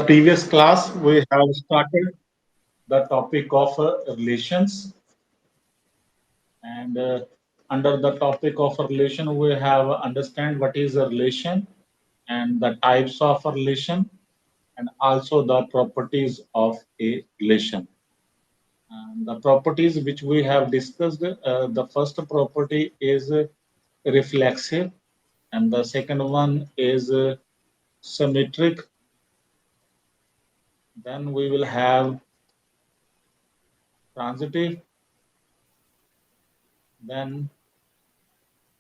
previous class, we have started the topic of relations, and under the topic of relation, we have understand what is a relation and the types of a relation, and also the properties of a relation. And the properties which we have discussed, the first property is reflexive, and the second one is symmetric. Then we will have transitive, then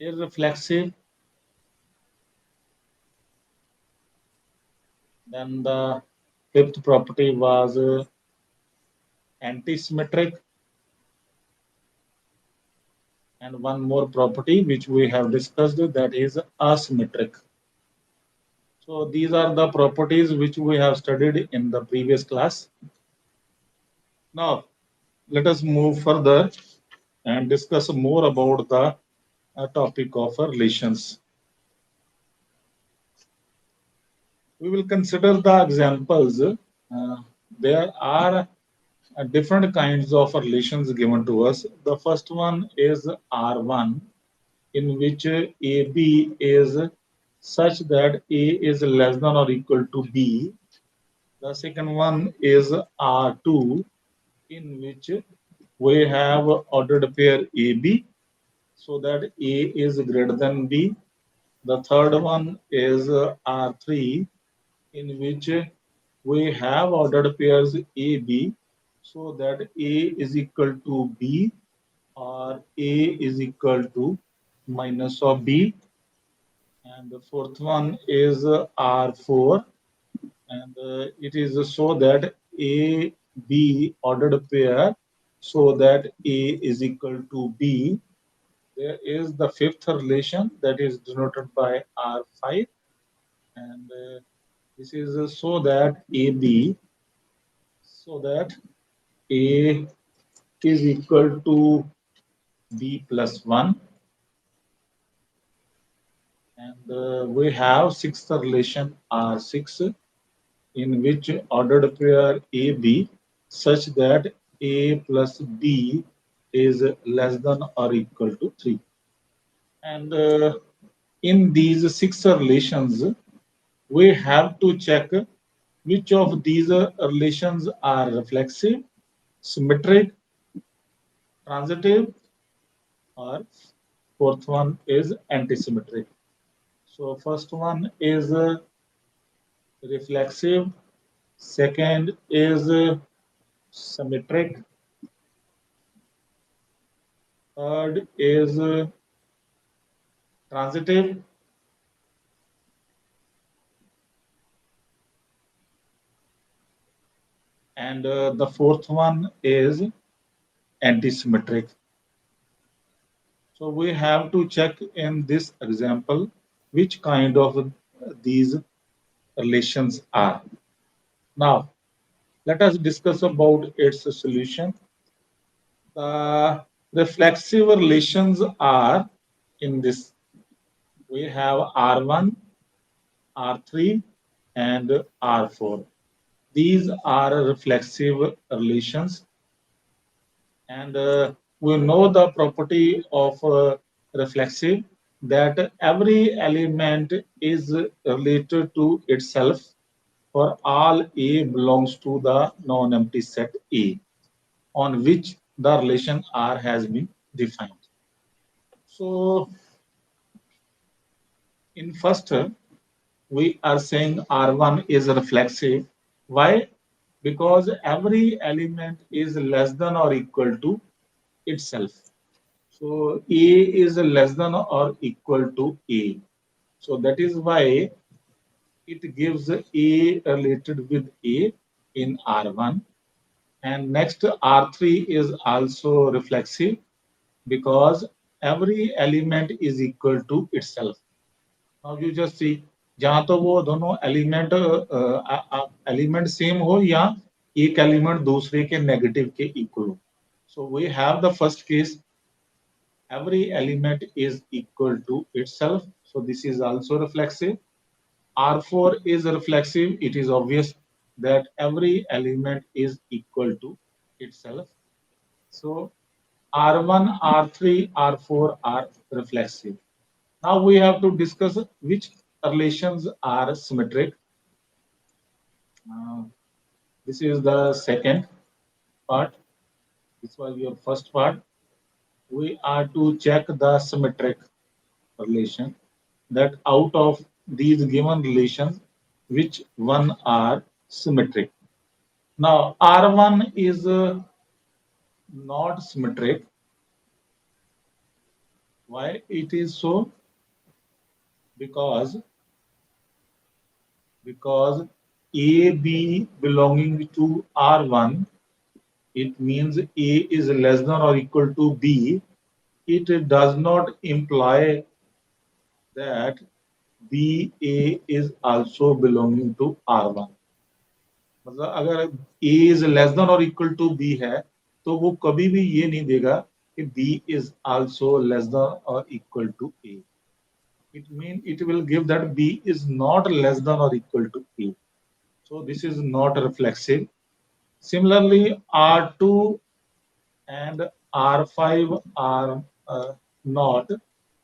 irreflexive, then the fifth property was antisymmetric, and one more property which we have discussed, that is asymmetric. So these are the properties which we have studied in the previous class. Now let us move further and discuss more about the topic of relations. We will consider the examples. There are different kinds of relations given to us. The first one is R1, in which AB is such that A is less than or equal to B. The second one is R2, in which we have ordered pair AB so that A is greater than B. The third one is R3, in which we have ordered pairs AB so that A is equal to B or A is equal to minus of B. And the fourth one is R4, and it is so that A B ordered pair so that A is equal to B. There is the fifth relation that is denoted by R5, and this is so that AB, so that A is equal to B plus 1, and we have sixth relation R6, in which ordered pair AB such that A plus B is less than or equal to 3. And in these six relations, we have to check which of these relations are reflexive, symmetric, transitive, or fourth one is antisymmetric. So first one is reflexive, second is symmetric, third is transitive, and the fourth one is antisymmetric. So we have to check in this example which kind of these relations are. Now let us discuss about its solution. The reflexive relations are in this. We have R1, R3, and R4. These are reflexive relations, and we know the property of reflexive, that every element is related to itself for all A belongs to the non-empty set A, on which the relation R has been defined. So in first, we are saying R1 is reflexive. Why? Because every element is less than or equal to itself. So A is less than or equal to A. So that is why it gives A related with A in R1. And next R3 is also reflexive because every element is equal to itself. Now you just see, जहाँ तो वो दोनों element same हो या एक element दूसरे के negative के इक्वल हो. So we have the first case, every element is equal to itself. So this is also reflexive. R4 is reflexive, it is obvious. that every element is equal to itself. So R1, R3, R4 are reflexive. Now we have to discuss which relations are symmetric. Uh, this is the second part. This was your first part. We are to check the symmetric relation, that out of these given relations, which one are symmetric. Now R1 is not symmetric. Why it is so? Because because AB belonging to R1, it means A is less than or equal to B. It does not imply that BA is also belonging to R1. मतलब अगर A is less than or equal to B है तो वो कभी भी ये नहीं देगा कि B is also less than or equal to A. It means it will give that B is not less than or equal to A. So this is not reflexive. Similarly, R2 and R5 are not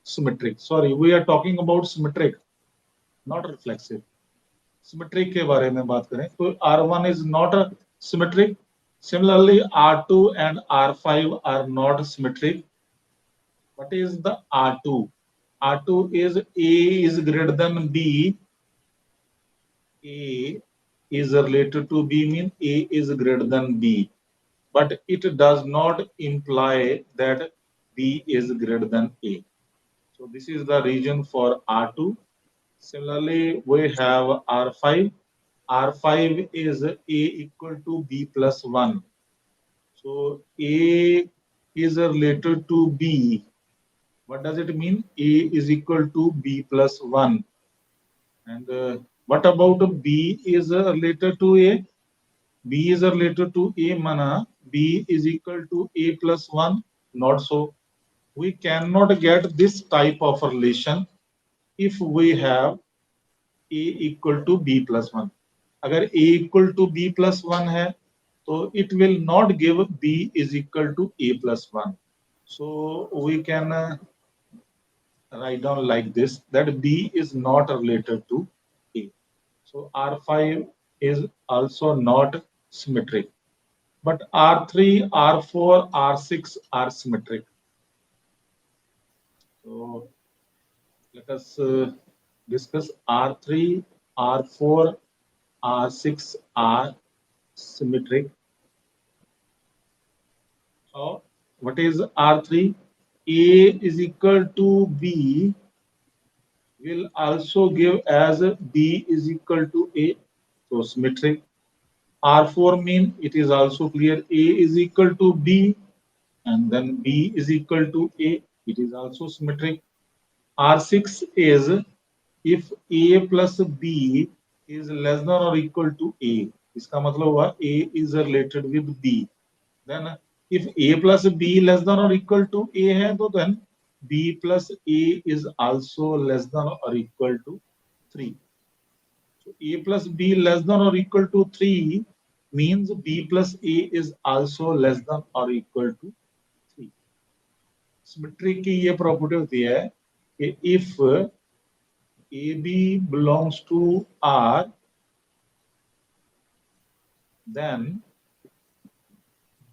symmetric. Sorry, we are talking about symmetric, not reflexive. Symmetric के बारे में बात करें तो R1 is not a symmetric. Similarly, R2 and R5 are not symmetric. What is the R2? R2 is A is greater than B. A is related to B means A is greater than B. But it does not imply that B is greater than A. So this is the region for R2. Similarly, we have R5. R5 is A equal to B plus 1. So A is related to B. What does it mean? A is equal to B plus 1. And what about B is related to A? B is related to A mana. B is equal to A plus 1. Not so. We cannot get this type of relation if we have A equal to B plus 1. अगर A equal to B plus 1 है तो it will not give B is equal to A plus 1. So we can write down like this that B is not related to A. So R5 is also not symmetric. But R3, R4, R6 are symmetric. So let us discuss R3, R4, R6 are symmetric. So what is R3? A is equal to B will also give as B is equal to A. So symmetric. R4 mean it is also clear A is equal to B and then B is equal to A. It is also symmetric. R6 is if A plus B is less than or equal to A. इसका मतलब हुआ A is related with B. Then if A plus B less than or equal to A है तो then B plus A is also less than or equal to 3. So A plus B less than or equal to 3 means B plus A is also less than or equal to 3. Symmetry की ये property होती है कि if AB belongs to R, then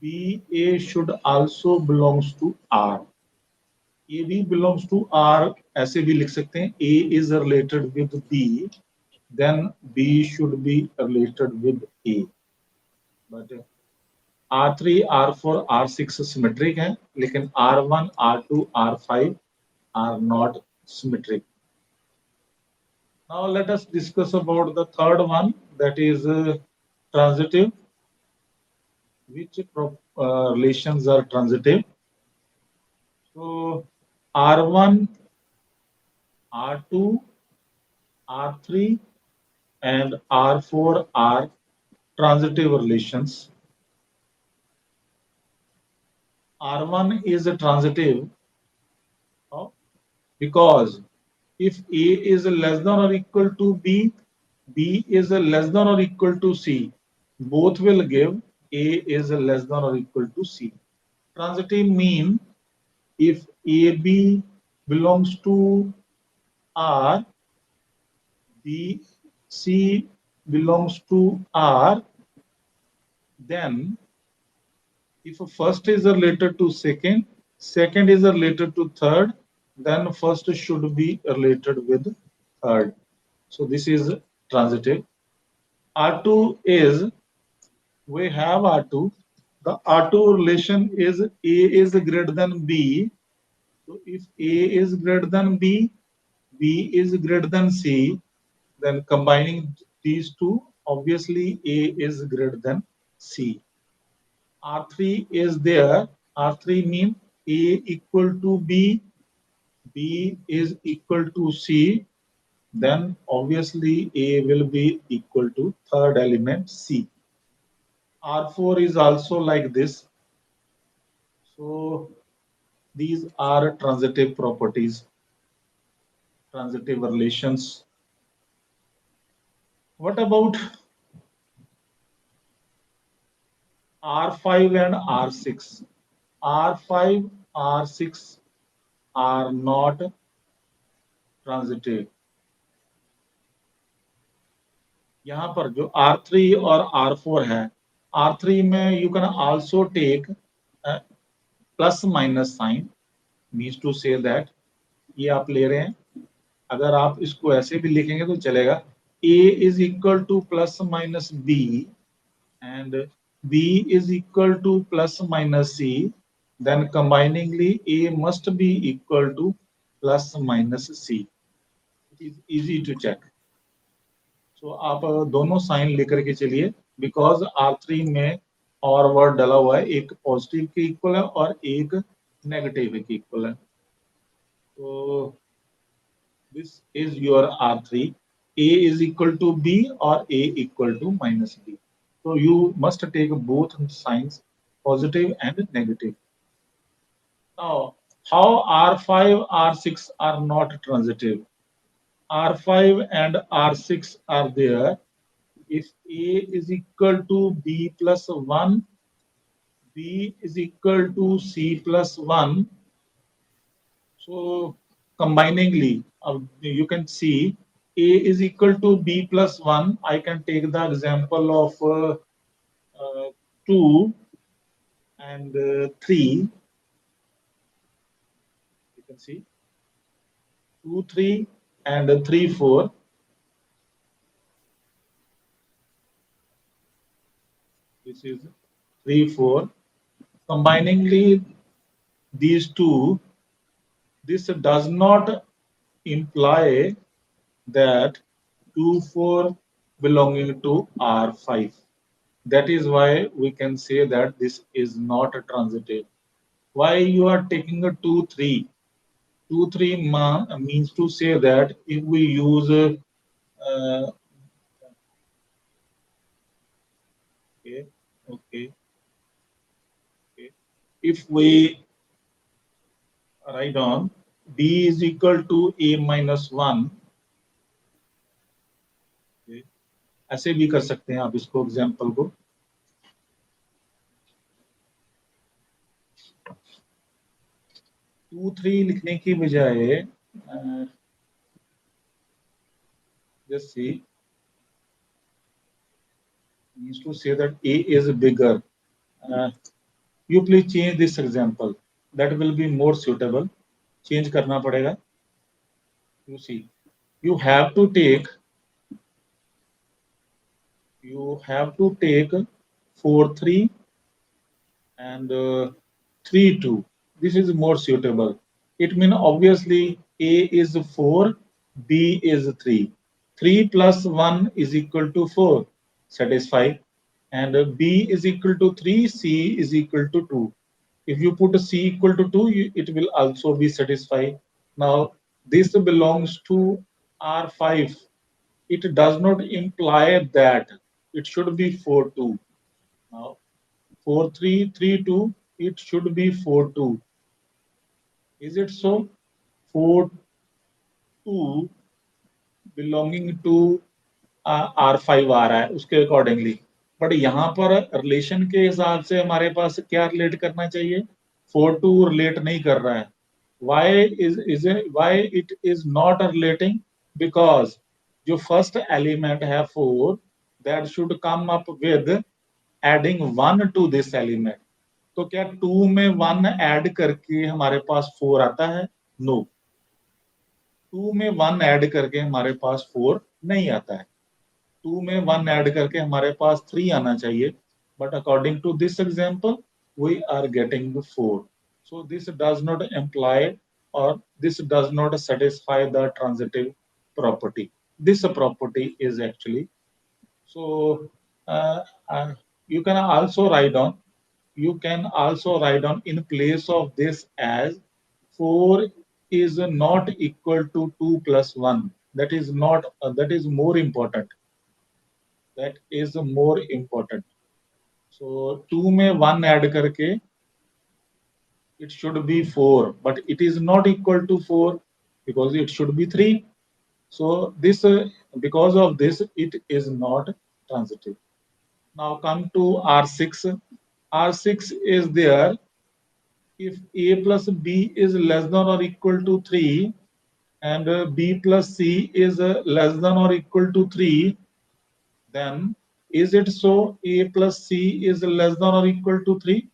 BA should also belongs to R. AB belongs to R ऐसे भी लिख सकते हैं A is related with B, then B should be related with A. But R3, R4, R6 symmetric हैं, लेकिन R1, R2, R5 are not symmetric. Now let us discuss about the third one, that is transitive. Which relations are transitive? So R1, R2, R3 and R4 are transitive relations. R1 is a transitive because if A is less than or equal to B, B is less than or equal to C, both will give A is less than or equal to C. Transitive mean if AB belongs to R, B, C belongs to R, then if first is related to second, second is related to third, then first should be related with third. So this is transitive. R2 is, we have R2. The R2 relation is A is greater than B. So if A is greater than B, B is greater than C, then combining these two, obviously A is greater than C. R3 is there. R3 means A equal to B, B is equal to C, then obviously A will be equal to third element C. R4 is also like this. So these are transitive properties, transitive relations. What about R5 and R6? R5, R6 are not transitive. यहाँ पर जो R3 और R4 है, R3 में you can also take plus minus sign, means to say that ये आप ले रहे हैं, अगर आप इसको ऐसे भी लिखेंगे तो चलेगा, A is equal to plus minus B and B is equal to plus minus C, then combiningly A must be equal to plus minus C. It is easy to check. So आप दोनों sign लेकर के चलिए, because R3 में और word डला हुआ है, एक पॉजिटिव के इक्वल है और एक नेगेटिव के इक्वल है. तो this is your R3. A is equal to B or A equal to minus B. So you must take both signs, positive and negative. Now, how R5, R6 are not transitive? R5 and R6 are there. If A is equal to B plus 1, B is equal to C plus 1, so combiningly, you can see A is equal to B plus 1. I can take the example of 2 and 3. You can see 2, 3 and 3, 4. This is 3, 4. Combiningly, these two, this does not imply that 2, 4 belonging to R5. That is why we can say that this is not a transitive. Why you are taking a 2, 3? 2, 3 means to say that if we use okay, okay, okay. If we write on B is equal to A minus 1, okay, ऐसे भी कर सकते हैं आप इसको example को. 2, 3 लिखने की बजाय just see, means to say that A is bigger. You please change this example. That will be more suitable. Change करना पड़ेगा. You see, you have to take 4, 3 and 3, 2. This is more suitable. It means obviously A is 4, B is 3. 3 plus 1 is equal to 4. Satisfy. And B is equal to 3, C is equal to 2. If you put C equal to 2, it will also be satisfied. Now, this belongs to R5. It does not imply that it should be 4, 2. Now, 4, 3, 3, 2, it should be 4, 2. Is it so? 4, 2 belonging to R5 आ रहा है उसके accordingly, but यहाँ पर relation के हिसाब से हमारे पास क्या रिलेट करना चाहिए, 4 टू रिलेट नहीं कर रहा है। why it is not relating? Because जो फर्स्ट एलिमेंट है 4, that should come up with adding 1 to this element। तो क्या 2 में 1 ऐड करके हमारे पास 4 आता है? नो, 2 में 1 ऐड करके हमारे पास 4 नहीं आता है। 2 में 1 ऐड करके हमारे पास 3 आना चाहिए, but according to this example we are getting 4। So this does not imply or this does not satisfy the transitive property। This property is actually, so uh, uh, you can also write on, you can also write on in place of this as 4 is not equal to 2 plus 1। That is not that is more important, that is more important। So 2 में 1 add करके it should be 4, but it is not equal to 4 because it should be 3। So this because of this it is not transitive। Now come to R6। R6 is there if A plus B is less than or equal to 3 and B plus C is less than or equal to 3, then is it so A plus C is less than or equal to 3?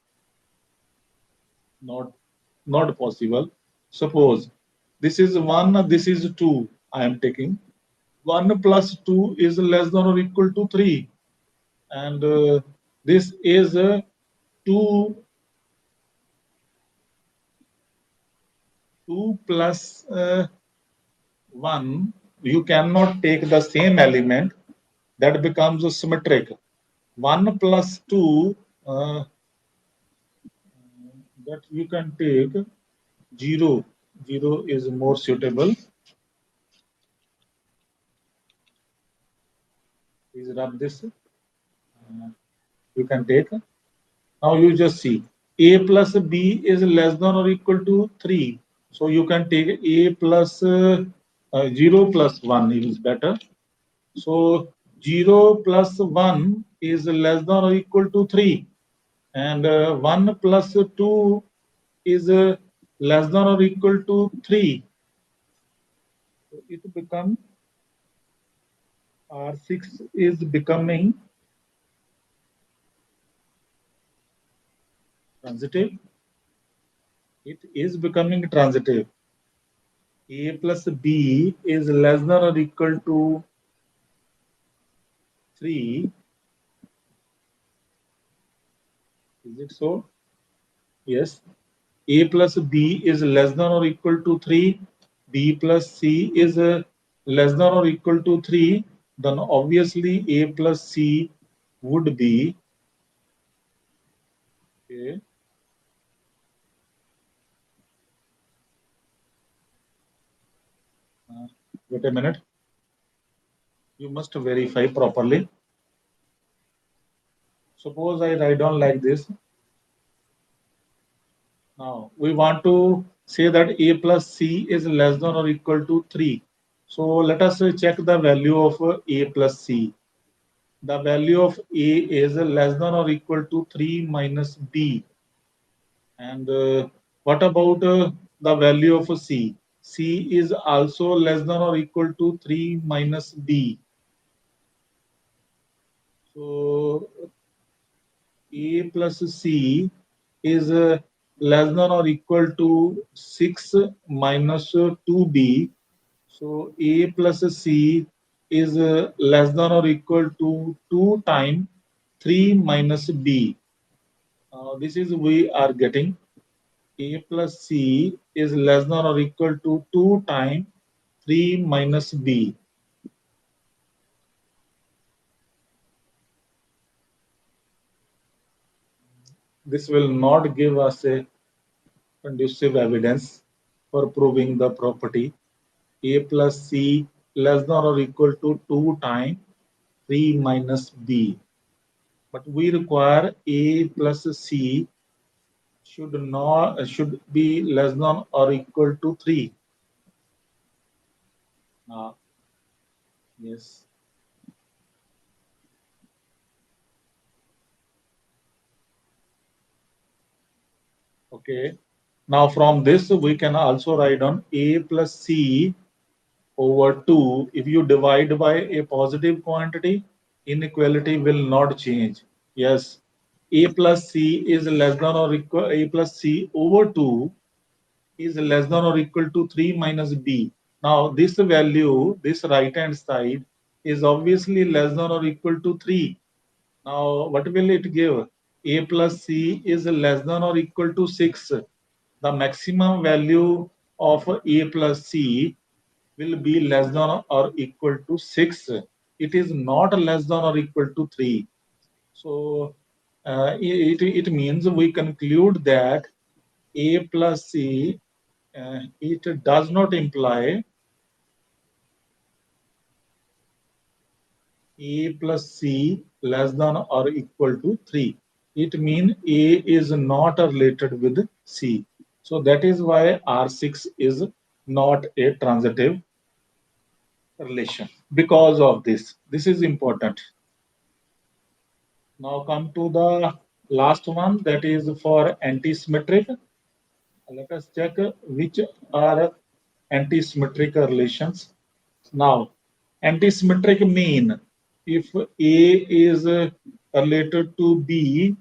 Not, not possible। Suppose this is 1, this is 2, I am taking 1 plus 2 is less than or equal to 3, and this is 2, 2 plus 1, you cannot take the same element, that becomes symmetric। 1 plus 2, that you can take 0, 0 is more suitable। Please rub this, you can take। Now you just see A plus B is less than or equal to 3, so you can take A plus 0 plus 1 is better। So 0 plus 1 is less than or equal to 3, and 1 plus 2 is less than or equal to 3, so it becomes R6 is becoming transitive, it is becoming transitive। A plus B is less than or equal to 3, is it so? Yes, A plus B is less than or equal to 3, B plus C is less than or equal to 3, then obviously A plus C would be, okay, wait a minute, you must verify properly। Suppose I write down like this, now we want to say that A plus C is less than or equal to 3, so let us check the value of A plus C। The value of A is less than or equal to 3 minus B. And what about the value of C? C is also less than or equal to 3 minus B. So A plus C is less than or equal to 6 minus 2B. So A plus C is less than or equal to 2 times 3 minus B। This is we are getting A plus C is less than or equal to 2 times 3 minus B। This will not give us a conducive evidence for proving the property A plus C less than or equal to 2 times 3 minus B. But we require A plus C should be less than or equal to 3. Yes. Okay. Now from this we can also write on A plus C over 2. If you divide by a positive quantity, inequality will not change. Yes, A plus C is less than or equal, A plus C over 2 is less than or equal to 3 minus B. Now this value, this right hand side is obviously less than or equal to 3. Now what will it give? A plus C is less than or equal to 6. The maximum value of A plus C will be less than or equal to 6. It is not less than or equal to 3. So it means we conclude that A plus C, it does not imply A plus C less than or equal to 3. It means A is not related with C. So that is why R6 is not a transitive relation. Because of this, this is important. Now come to the last one, that is for antisymmetric. Let us check which are antisymmetric relations. Now, antisymmetric mean if A is related to B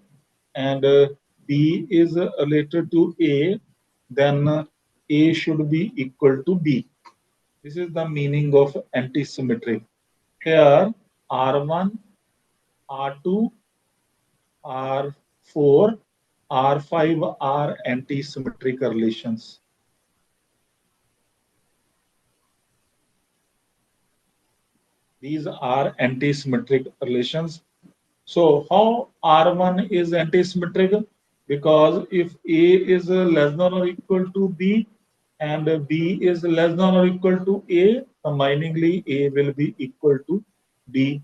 and B is related to A, then A should be equal to B. This is the meaning of antisymmetric. Here, R1, R2, R4, R5 are antisymmetric relations. These are antisymmetric relations. So how R1 is antisymmetric? Because if A is less than or equal to B and B is less than or equal to A, combiningly A will be equal to B.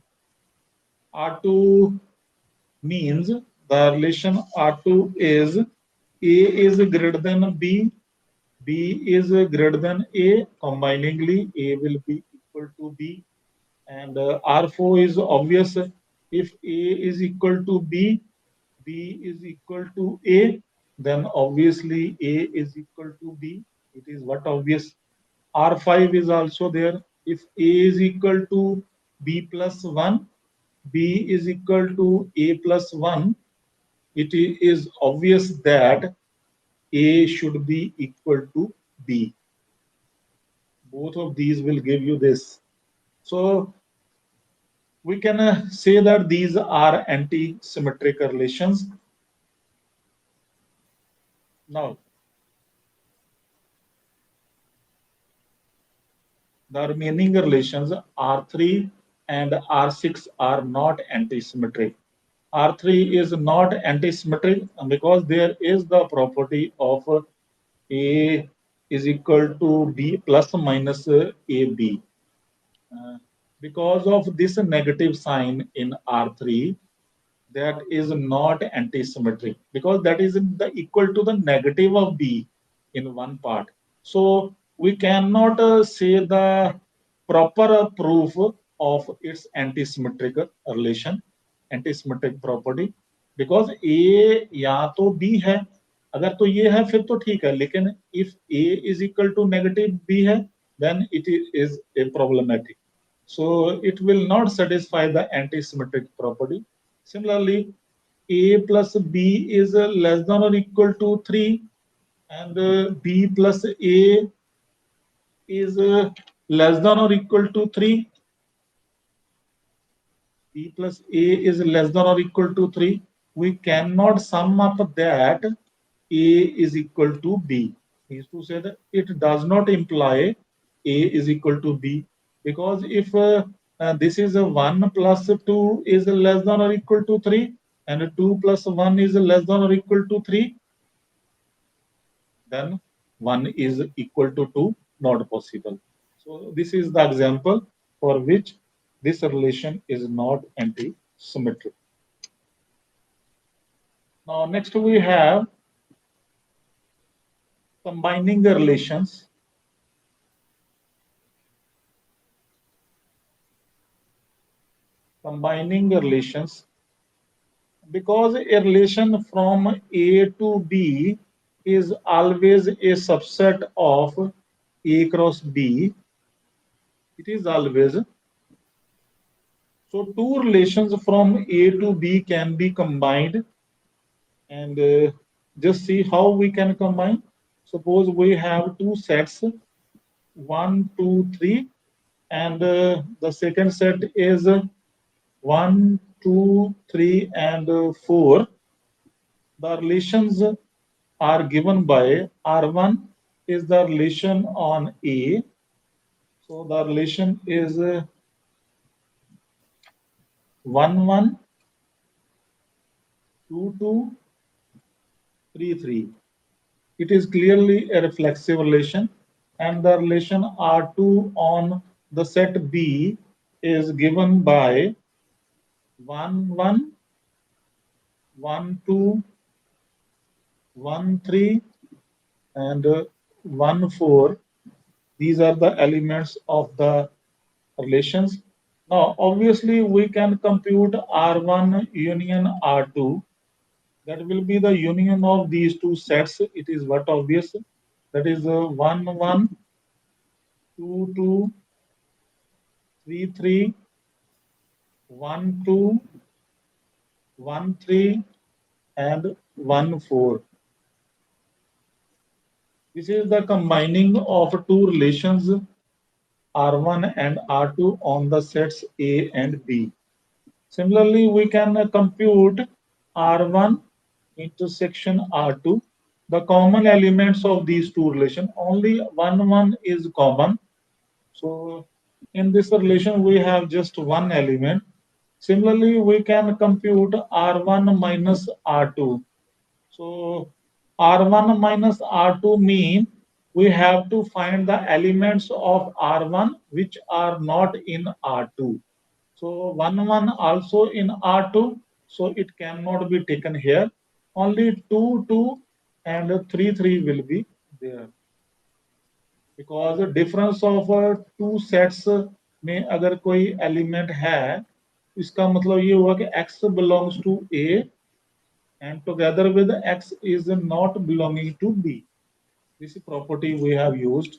R2 means the relation R2 is A is greater than B, B is greater than A, combiningly A will be equal to B. And R4 is obvious. If A is equal to B, B is equal to A, then obviously A is equal to B. It is what obvious. R5 is also there. If A is equal to B plus 1, B is equal to A plus 1, it is obvious that A should be equal to B. Both of these will give you this. So we can say that these are anti-symmetric relations. Now, the remaining relations R3 and R6 are not anti-symmetric. R3 is not anti-symmetric because there is the property of A is equal to B plus minus AB. Uh, because of this negative sign in R3, that is not anti-symmetric because that is the equal to the negative of B in one part. So we cannot say the proper proof of its anti-symmetric relation, anti-symmetric property, because A या तो B है, अगर तो ये है फिर तो ठीक है, लेकिन if A is equal to negative B है, then it is a problematic. So it will not satisfy the anti-symmetric property. Similarly, A plus B is less than or equal to 3 and B plus A is less than or equal to 3. B plus A is less than or equal to 3. We cannot sum up that A is equal to B. Means to say that it does not imply A is equal to B because if this is a 1 plus 2 is less than or equal to 3 and 2 plus 1 is less than or equal to 3, then 1 is equal to 2, not possible. So this is the example for which this relation is not anti-symmetric. Now next we have combining the relations. Combining the relations because a relation from A to B is always a subset of A cross B. It is always. So two relations from A to B can be combined, and just see how we can combine. Suppose we have two sets, 1, 2, 3, and the second set is 1, 2, 3, and 4. The relations are given by R1 is the relation on A. So the relation is 1, 1, 2, 2, 3, 3. It is clearly a reflexive relation, and the relation R2 on the set B is given by 1, 1, 1, 2, 1, 3, and 1, 4. These are the elements of the relations. Now, obviously, we can compute R1 union R2. That will be the union of these two sets. It is what obvious. That is 1, 1, 2, 2, 3, 3, 1, 2, 1, 3, and 1, 4. This is the combining of two relations R1 and R2 on the sets A and B. Similarly, we can compute R1 intersection R2. The common elements of these two relations, only 1, 1 is common. So in this relation, we have just one element. Similarly, we can compute R1 minus R2. So R1 minus R2 mean we have to find the elements of R1 which are not in R2. So 1, 1 also in R2, so it cannot be taken here. Only 2, 2 and 3, 3 will be there. Because the difference of two sets में अगर कोई element है, इसका मतलब ये हुआ कि x belongs to A and together with x is not belonging to B. This property we have used.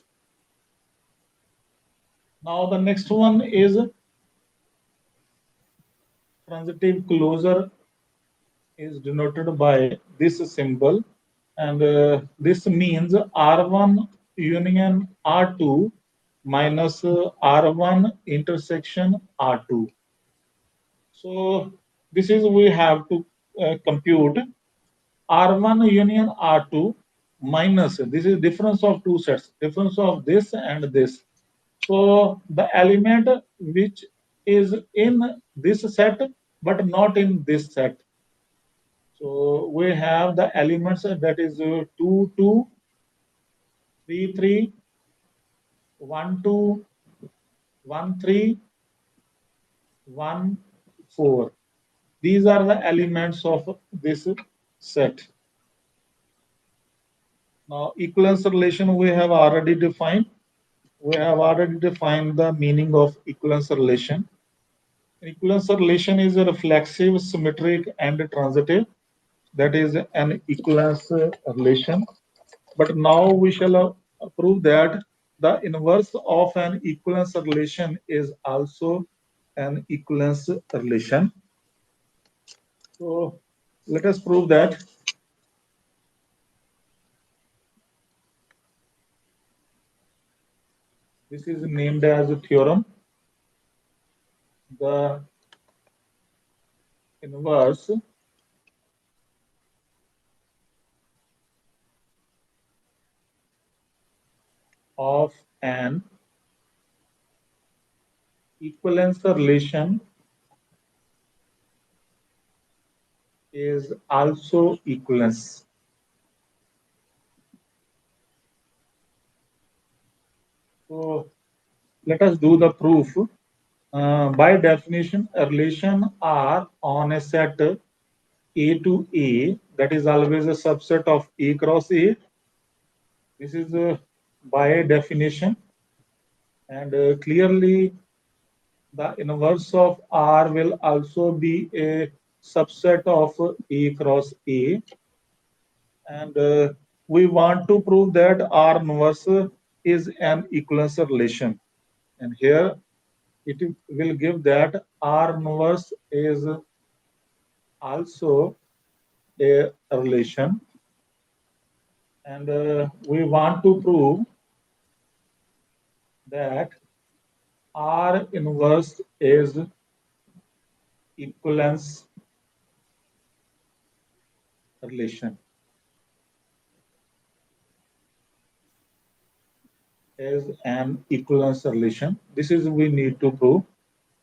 Now the next one is transitive closure is denoted by this symbol, and this means R1 union R2 minus R1 intersection R2. So this is we have to compute R1 union R2 minus, this is difference of two sets, difference of this and this. So the element which is in this set but not in this set. So we have the elements that is 2, 2, 3, 3, 1, 2, 1, 3, 1, 4. These are the elements of this set. Now, equivalence relation we have already defined. We have already defined the meaning of equivalence relation. Equivalence relation is a reflexive, symmetric, and transitive. That is an equivalence relation. But now we shall prove that the inverse of an equivalence relation is also an equivalence relation. So let us prove that. This is named as a theorem. The inverse of an equivalence relation is also equivalence. So let us do the proof. By definition, a relation R on a set A to A, that is always a subset of A cross A. This is by definition, and clearly the inverse of R will also be a subset of A cross A. And we want to prove that R inverse is an equivalence relation. And here it will give that R inverse is also a relation. And we want to prove that R inverse is equivalence relation. Is an equivalence relation. This is we need to prove.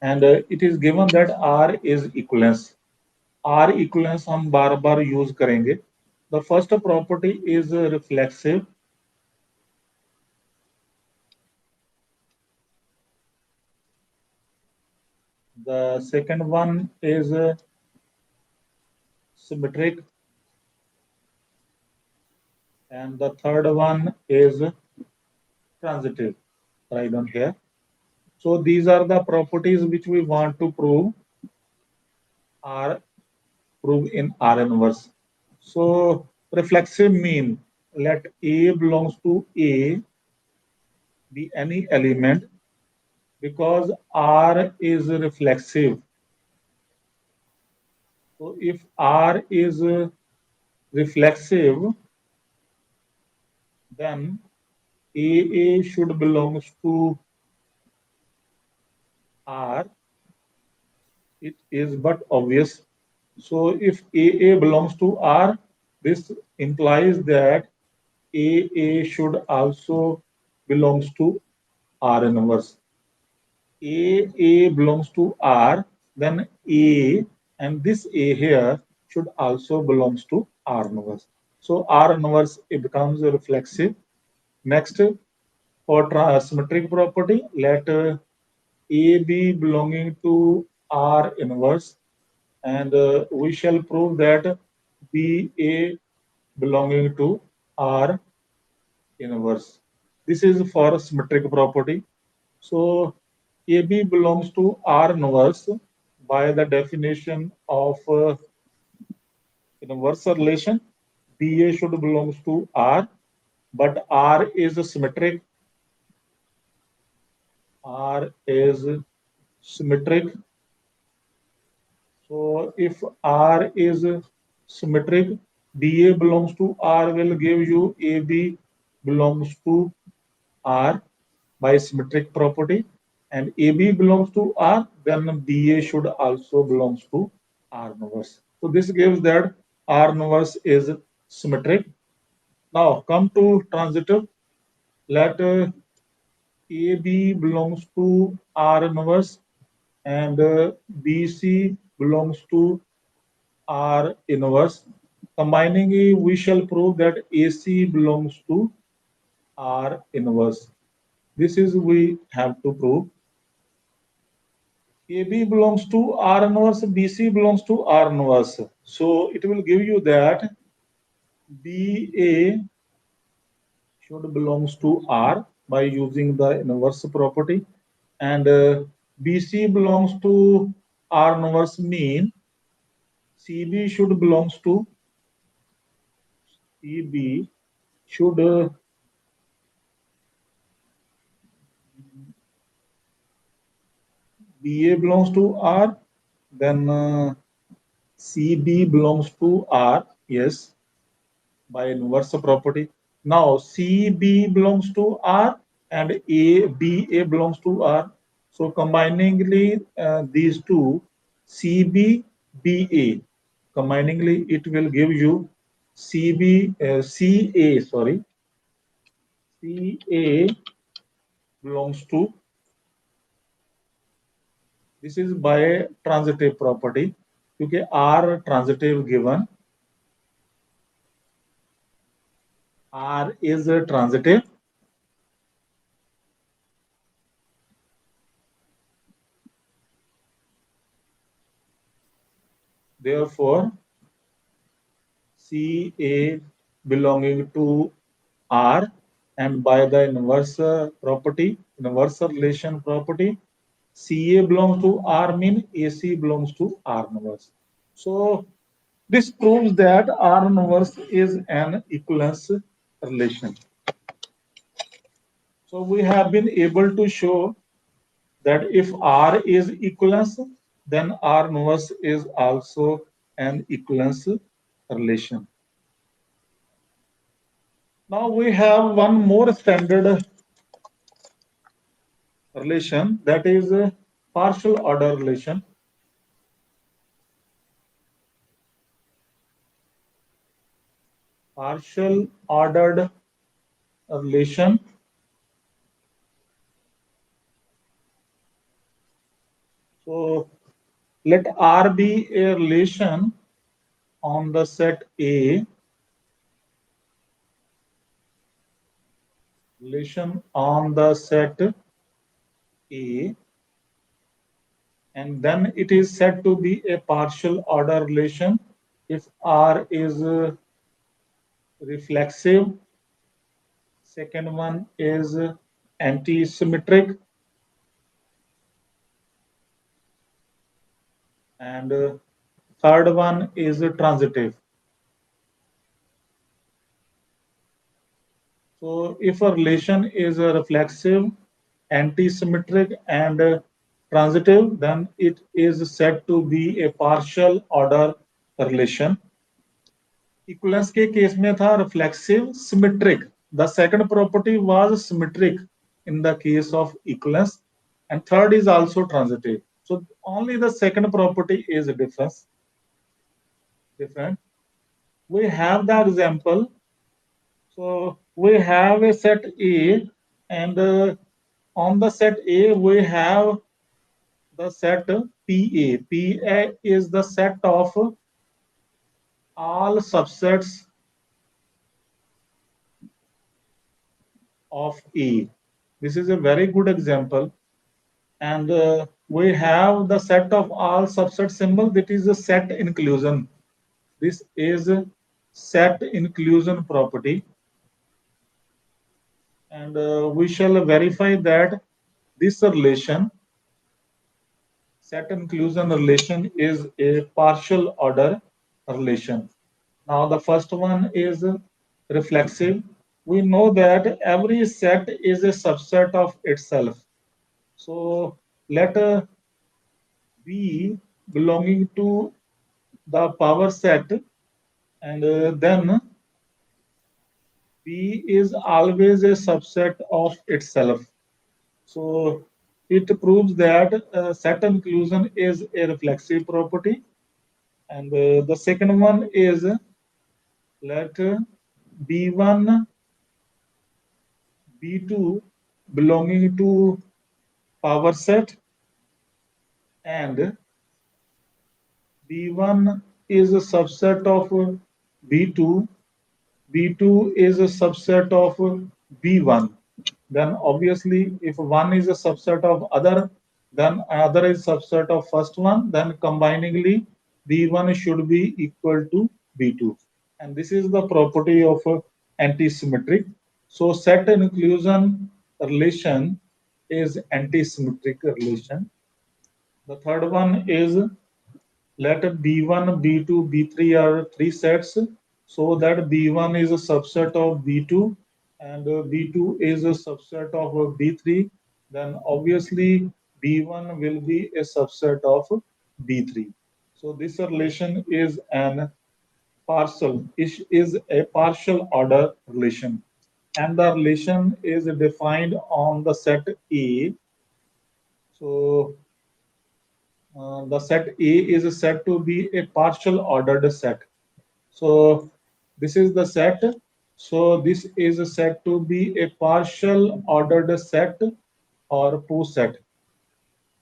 And it is given that R is equivalence. R equivalence हम बार बार use करेंगे. The first property is reflexive. The second one is symmetric. And the third one is transitive. Right on here. So these are the properties which we want to prove in R inverse. So reflexive mean let A belongs to A be any element because R is reflexive. So if R is reflexive, then AA should belongs to R. It is but obvious. So if AA belongs to R, this implies that AA should also belongs to R inverse. A belongs to R, then A and this A here should also belongs to R inverse. So R inverse it becomes reflexive. Next, for symmetric property, let A be belonging to R inverse, and we shall prove that BA belonging to R inverse. This is for symmetric property. So AB belongs to R inverse by the definition of inverse relation. BA should belongs to R, but R is symmetric. R is symmetric. So if R is symmetric, BA belongs to R will give you AB belongs to R by symmetric property, and AB belongs to R, then BA should also belongs to R inverse. So this gives that R inverse is symmetric. Now come to transitive. Let AB belongs to R inverse and BC belongs to R inverse. Combining it, we shall prove that AC belongs to R inverse. This is we have to prove. AB belongs to R inverse, BC belongs to R inverse. So it will give you that BA should belongs to R by using the inverse property, and BC belongs to R inverse mean CB should belongs to CB should BA belongs to R, then CB belongs to R, yes, by inverse property. Now CB belongs to R and BA belongs to R. So combiningly these two CB BA, combiningly it will give you CA, sorry, CA belongs to, this is by transitive property क्योंकि R transitive given, R is transitive. Therefore, CA belonging to R, and by the inverse property, inverse relation property, CA belongs to R mean AC belongs to R inverse. So this proves that R inverse is an equivalence relation. So we have been able to show that if R is equivalence, then R inverse is also an equivalence relation. Now we have one more standard relation, that is a partial order relation. Partial ordered relation. So let R be a relation on the set A, relation on the set A, and then it is said to be a partial order relation if R is reflexive. Second one is anti-symmetric, and third one is transitive. So if a relation is reflexive, anti-symmetric, and transitive, then it is said to be a partial order relation. Equivalence के case में था reflexive, symmetric. The second property was symmetric in the case of equivalence, and third is also transitive. So only the second property is different. We have the example. So we have a set A, and on the set A we have the set PA. PA is the set of all subsets of A. This is a very good example. And we have the set of all subset symbol, that is the set inclusion. This is set inclusion property. And we shall verify that this relation, set inclusion relation, is a partial order relation. Now the first one is reflexive. We know that every set is a subset of itself. So let B belonging to the power set, and then B is always a subset of itself. So it proves that set inclusion is a reflexive property. And the second one is, let B1, B2 belonging to power set, and B1 is a subset of B2, B2 is a subset of B1. Then obviously if one is a subset of other, then another is subset of first one, then combiningly B1 should be equal to B2. And this is the property of anti-symmetric. So set inclusion relation is anti-symmetric relation. The third one is, let B1, B2, B3 are three sets, so that B1 is a subset of B2 and B2 is a subset of B3, then obviously B1 will be a subset of B3. So this relation is an is a partial order relation, and the relation is defined on the set A. So the set A is said to be a partial ordered set. So this is the set. So this is said to be a partial ordered set or poset.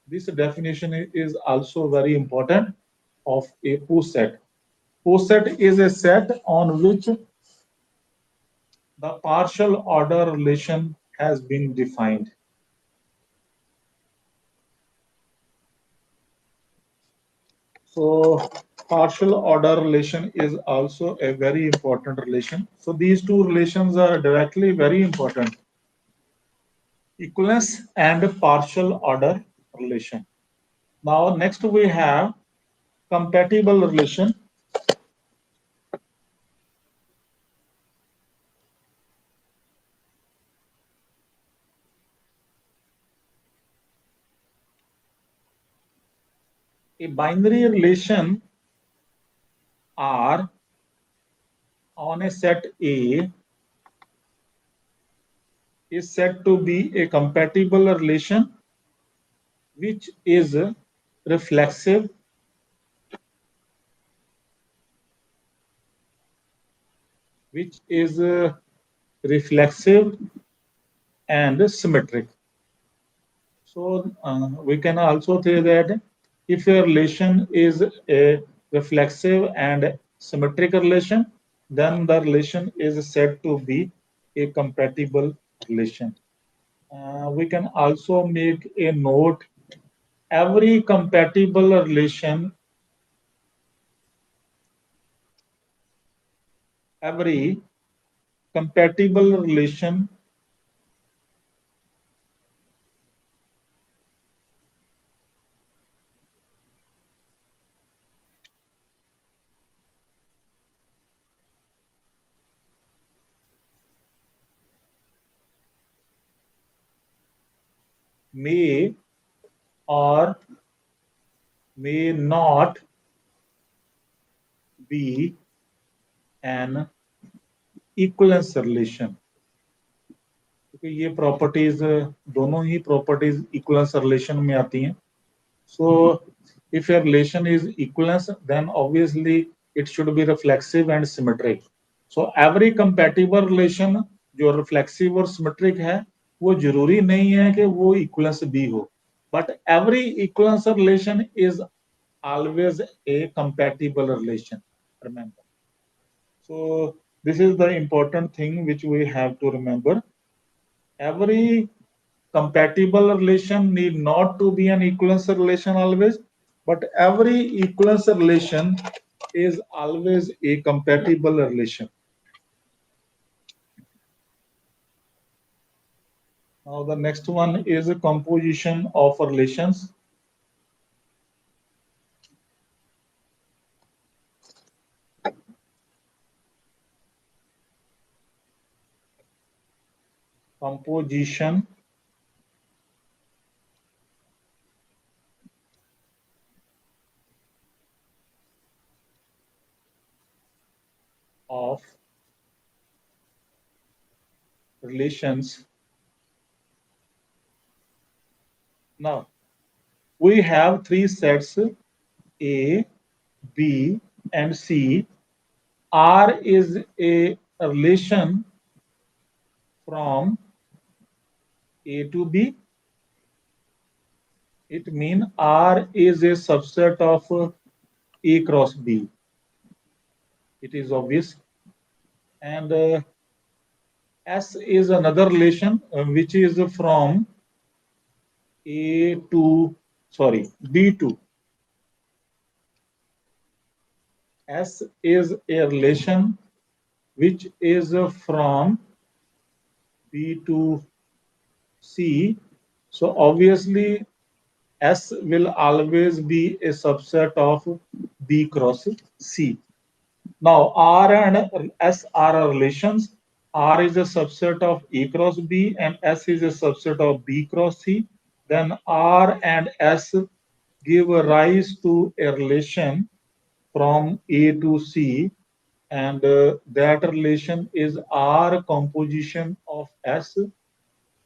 This definition is also very important of a poset. Poset is a set on which the partial order relation has been defined. So partial order relation is also a very important relation. So these two relations are directly very important. Equivalence and partial order relation. Now next we have compatible relation. A binary relation R on a set A is said to be a compatible relation which is reflexive, which is reflexive and symmetric. So we can also say that if a relation is a reflexive and symmetric relation, then the relation is said to be a compatible relation. We can also make a note: every compatible relation, every compatible relation may or may not be an equivalence relation. क्योंकि ये properties, दोनों ही properties equivalence relation में आती हैं. So if a relation is equivalence, then obviously it should be reflexive and symmetric. So every compatible relation जो reflexive और symmetric है, वो जरूरी नहीं है कि वो equivalence भी हो, but every equivalence relation is always a compatible relation. Remember. So this is the important thing which we have to remember. Every compatible relation need not to be an equivalence relation always, but every equivalence relation is always a compatible relation. Now the next one is a composition of relations. Composition of relations. Now we have three sets: A, B, and C. R is a relation from A to B. It means R is a subset of A cross B. It is obvious. And S is another relation which is from A to, sorry, B to. S is a relation which is from B to C. So obviously S will always be a subset of B cross C. Now R and S are relations. R is a subset of A cross B and S is a subset of B cross C. Then R and S give rise to a relation from A to C, and that relation is R composition of S.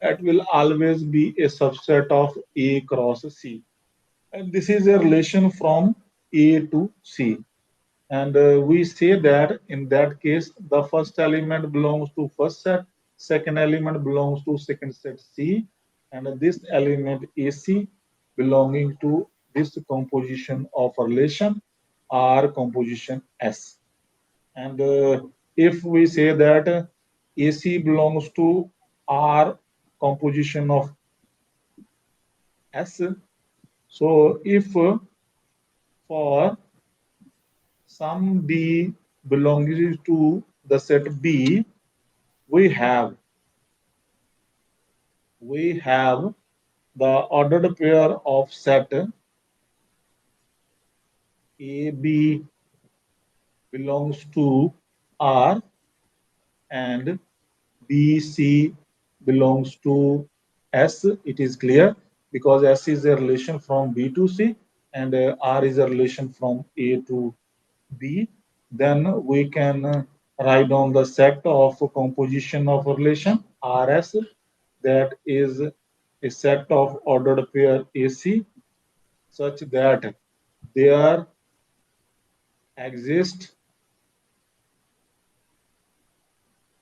That will always be a subset of A cross C. And this is a relation from A to C. And we say that in that case, the first element belongs to first set, second element belongs to second set C, and this element AC belonging to this composition of a relation R composition S. And if we say that AC belongs to R composition of S, so if for some B belonging to the set B, we have the ordered pair of set AB belongs to R and BC belongs to S. It is clear because S is a relation from B to C. and R is a relation from A to B, then we can write down the set of composition of relation RS, that is a set of ordered pair AC such that there exist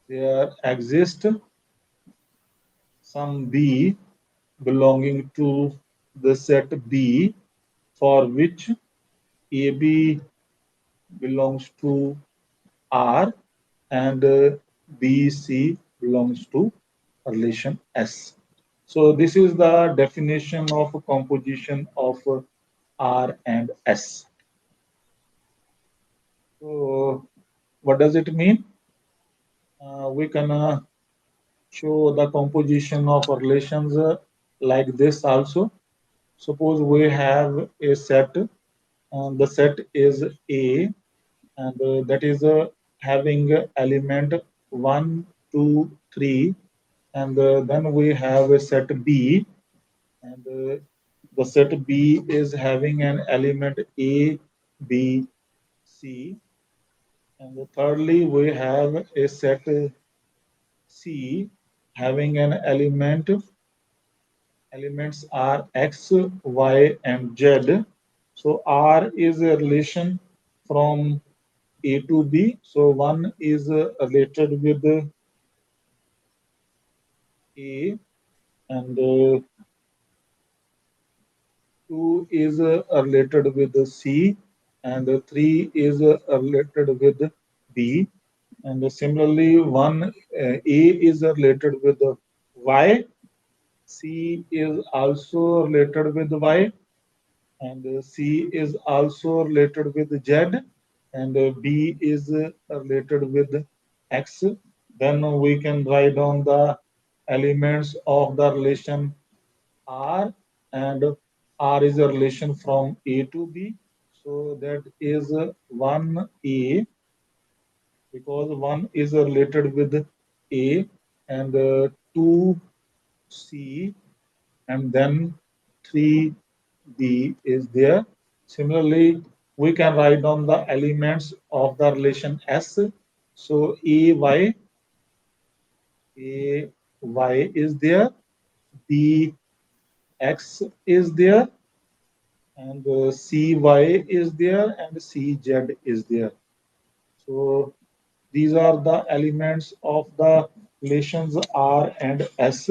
there exist some B belonging to the set B for which AB belongs to R and BC belongs to relation S. So this is the definition of composition of R and S. So what does it mean? We can show the composition of relations like this also. Suppose we have a set, the set is A, and that is having element 1, 2, 3, and then we have a set B, and the set B is having an element A, B, C, and thirdly we have a set C having an elements are X, Y, and Z. So R is a relation from A to B. So one is related with A, and 2 is related with C, and 3 is related with B. And similarly, A is related with Y, C is also related with Y, and C is also related with Z, and B is related with X. Then we can write down the elements of the relation R, and R is a relation from A to B. So that is 1A, because 1 is related with A, and 2C, and then 3B is there. Similarly, we can write down the elements of the relation S. So A Y is there, BX is there, and CY is there, and CZ is there. So these are the elements of the relations R and S.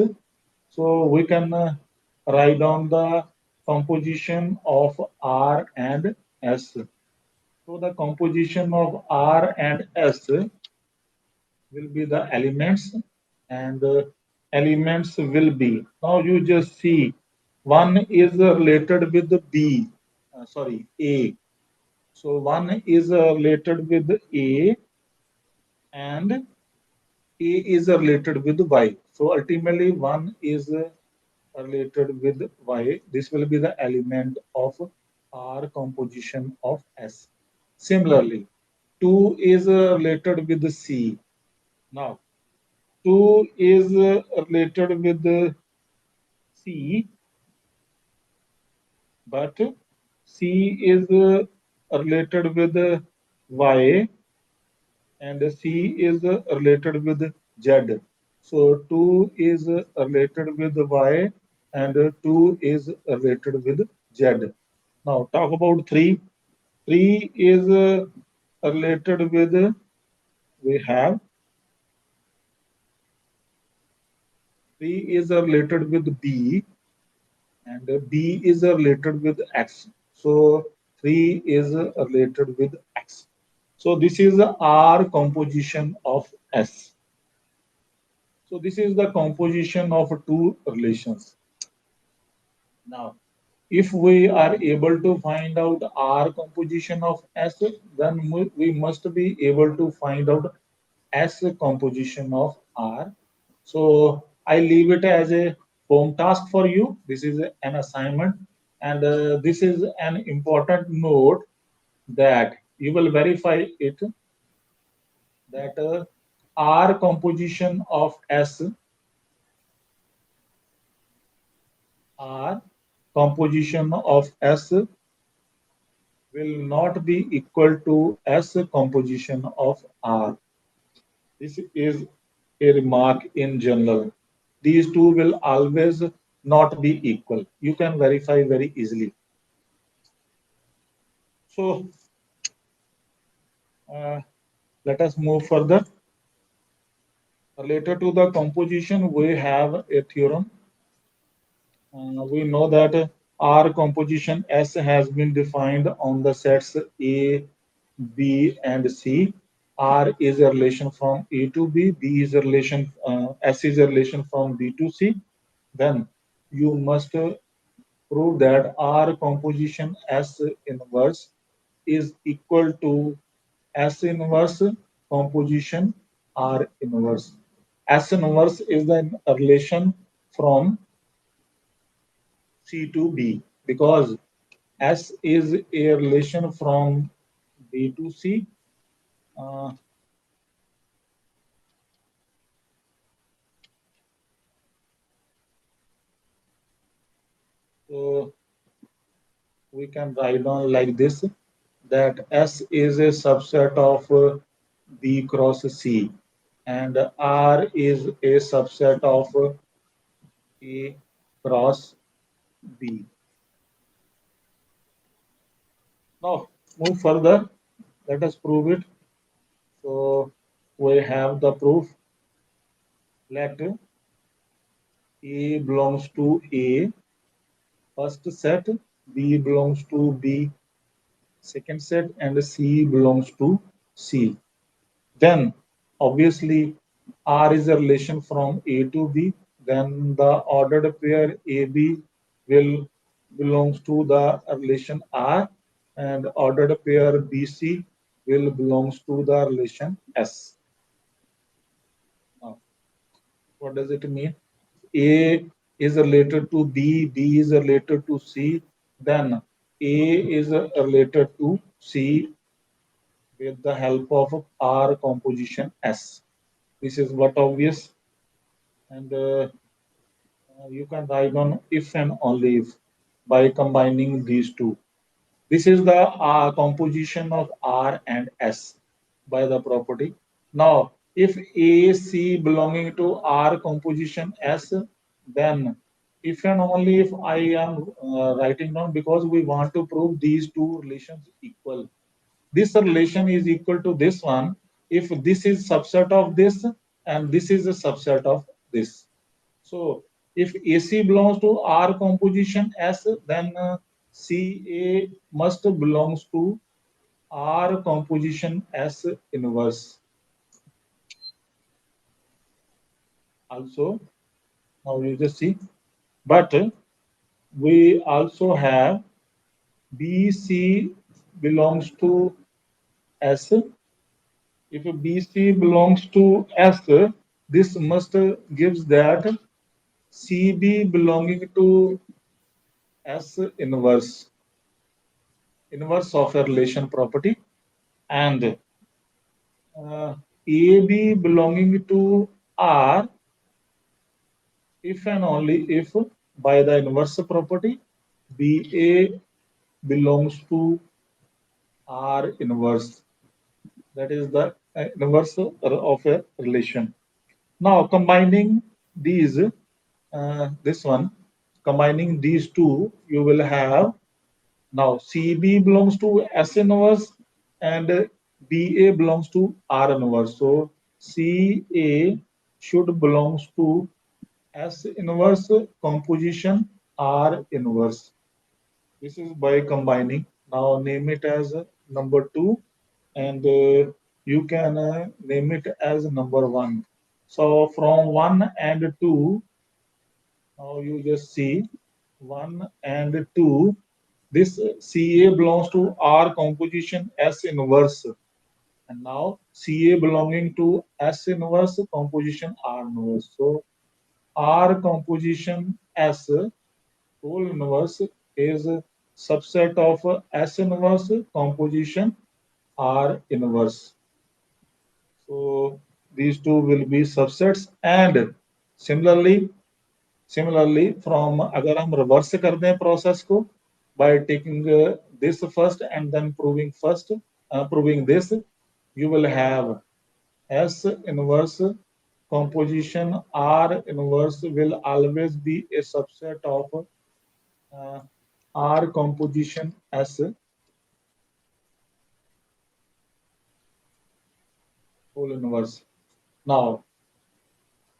So we can write down the composition of R and S. So the composition of R and S will be the elements, and elements will be, now you just see, one is related with the B, sorry, A. So one is related with A, and A is related with Y. So ultimately one is related with Y. This will be the element of R composition of S. Similarly, 2 is related with C. Now, 2 is related with C, but C is related with Y, and C is related with Z. So 2 is related with Y, and 2 is related with Z. Now talk about 3. 3 is related with, we have 3 is related with B, and B is related with X. So 3 is related with X. So this is the R composition of S. So this is the composition of two relations. Now, if we are able to find out R composition of S, then we must be able to find out S composition of R. So I leave it as a home task for you. This is an assignment, and this is an important note that you will verify it, that R composition of S, R composition of S will not be equal to S composition of R. This is a remark in general. These two will always not be equal. You can verify very easily. So uh, let us move further. Related to the composition, we have a theorem. We know that R composition S has been defined on the sets A, B, and C. R is a relation from A to B, B is a relation, S is a relation from B to C. Then you must prove that R composition S inverse is equal to S inverse composition R inverse. S inverse is the relation from C to B because S is a relation from B to C. Uh, so we can write down like this that S is a subset of B cross C and R is a subset of A cross B. Now move further. Let us prove it. So we have the proof. Let A belongs to A first set, B belongs to B second set, and C belongs to C. Then obviously R is a relation from A to B. Then the ordered pair AB will belongs to the relation R, and ordered pair BC will belongs to the relation S. Now, what does it mean? A is related to B, B is related to C, then A is related to C with the help of R composition S. This is what obvious, and you can write on if and only if by combining these two. This is the composition of R and S by the property. Now, if A, C belonging to R composition S, then if and only if I am writing down because we want to prove these two relations equal. This relation is equal to this one if this is subset of this and this is a subset of this. So if AC belongs to R composition S, then CA must belongs to R composition S inverse. Also, now you just see, but we also have BC belongs to S. If BC belongs to S, this must gives that CB belonging to S inverse of a relation property, and AB belonging to R if and only if by the inverse property BA belongs to R inverse. That is the inverse of a relation. Now combining these, this one, combining these two, you will have now CB belongs to S inverse and BA belongs to R inverse. So CA should belongs to S inverse composition R inverse. This is by combining. Now name it as number 2 and you can name it as number 1. So from 1 and 2, now you just see 1 and 2. This CA belongs to R composition S inverse. And now CA belonging to S inverse composition R inverse. So R composition S whole inverse is a subset of S inverse composition R inverse. So these two will be subsets and similarly similarly from अगर हम reverse कर दें process को by taking this first and then proving this, you will have S inverse composition R inverse will always be a subset of uh, R composition S whole inverse. Now,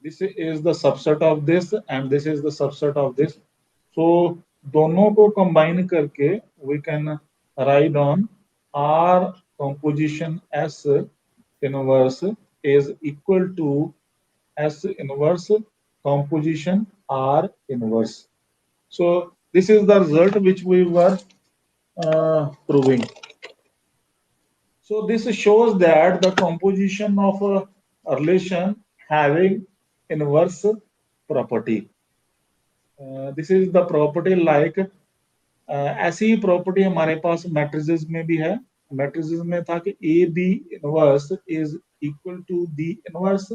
this is the subset of this and this is the subset of this. So दोनों को combine करके we can write on R composition S inverse is equal to S inverse composition R inverse. So this is the result which we were proving. So this shows that the composition of a relation having inverse property. This is the property like ऐसी ही property हमारे पास matrices में भी है. Matrices में था कि A B inverse is equal to B inverse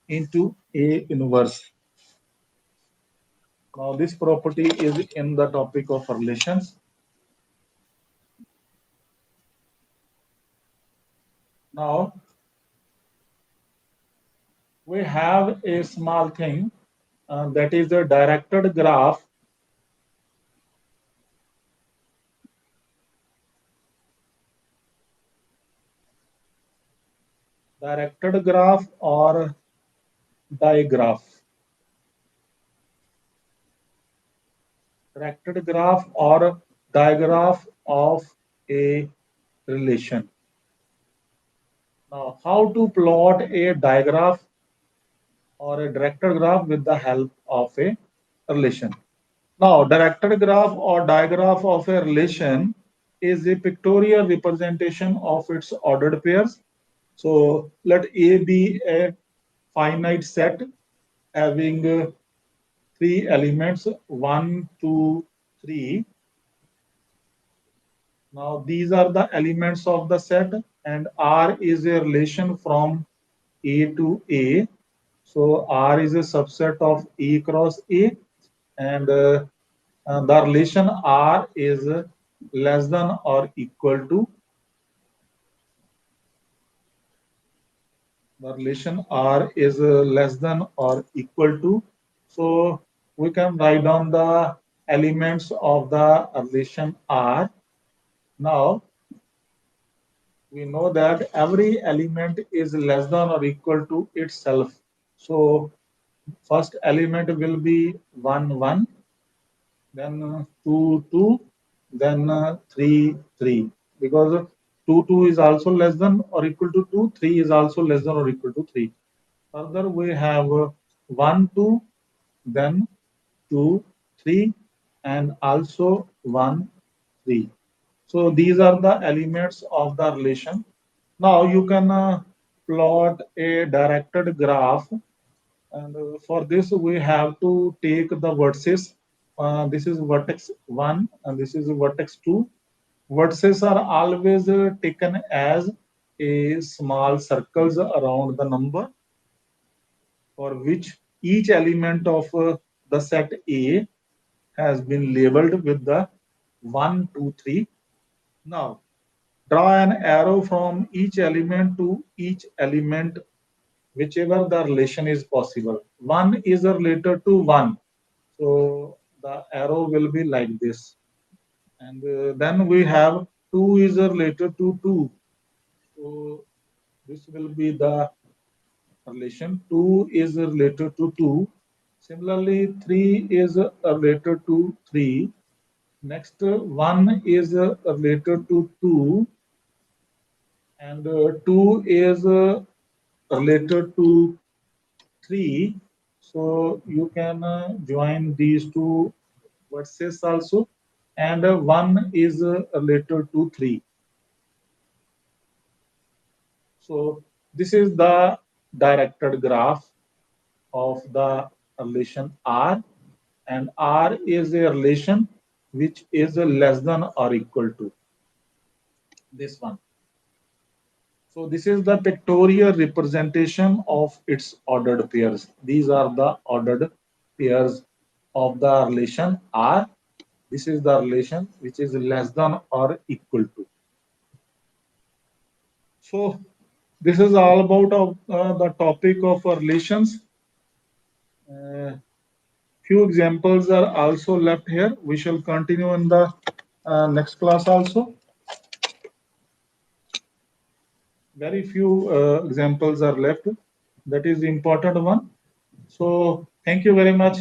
into A inverse. Now this property is in the topic of relations. Now we have a small thing that is a directed graph. Directed graph or digraph. Directed graph or digraph of a relation. Now, how to plot a digraph or a directed graph with the help of a relation? Now, directed graph or digraph of a relation is a pictorial representation of its ordered pairs. So, let A be a finite set having three elements 1, 2, 3. Now, these are the elements of the set, and R is a relation from A to A. So, R is a subset of A cross A, and the relation R is less than or equal to the relation R is less than or equal to. So we can write down the elements of the relation R. Now we know that every element is less than or equal to itself. So first element will be 1, 1, then 2, 2, then 3, 3. Because 2, 2 is also less than or equal to 2, 3 is also less than or equal to 3. Further, we have 1, 2, then 2, 3, and also 1, 3. So these are the elements of the relation. Now you can plot a directed graph, and for this we have to take the vertices. This is vertex 1 and this is vertex 2. Vertices are always taken as a small circles around the number for which each element of the set A has been labeled with the 1, 2, 3. Now, draw an arrow from each element to each element, whichever the relation is possible. 1 is related to 1. So, the arrow will be like this. And then we have 2 is related to 2. So, this will be the relation. 2 is related to 2. Similarly, 3 is related to 3. Next, 1 is related to 2, and 2 is related to 3. So you can join these two vertices also, and 1 is related to 3. So this is the directed graph of the relation R, and R is a relation which is less than or equal to this one. So this is the pictorial representation of its ordered pairs. These are the ordered pairs of the relation R. This is the relation which is less than or equal to. So this is all about the topic of relations. Few examples are also left here. We shall continue in the next class also. Very few examples are left. That is the important one. So thank you very much.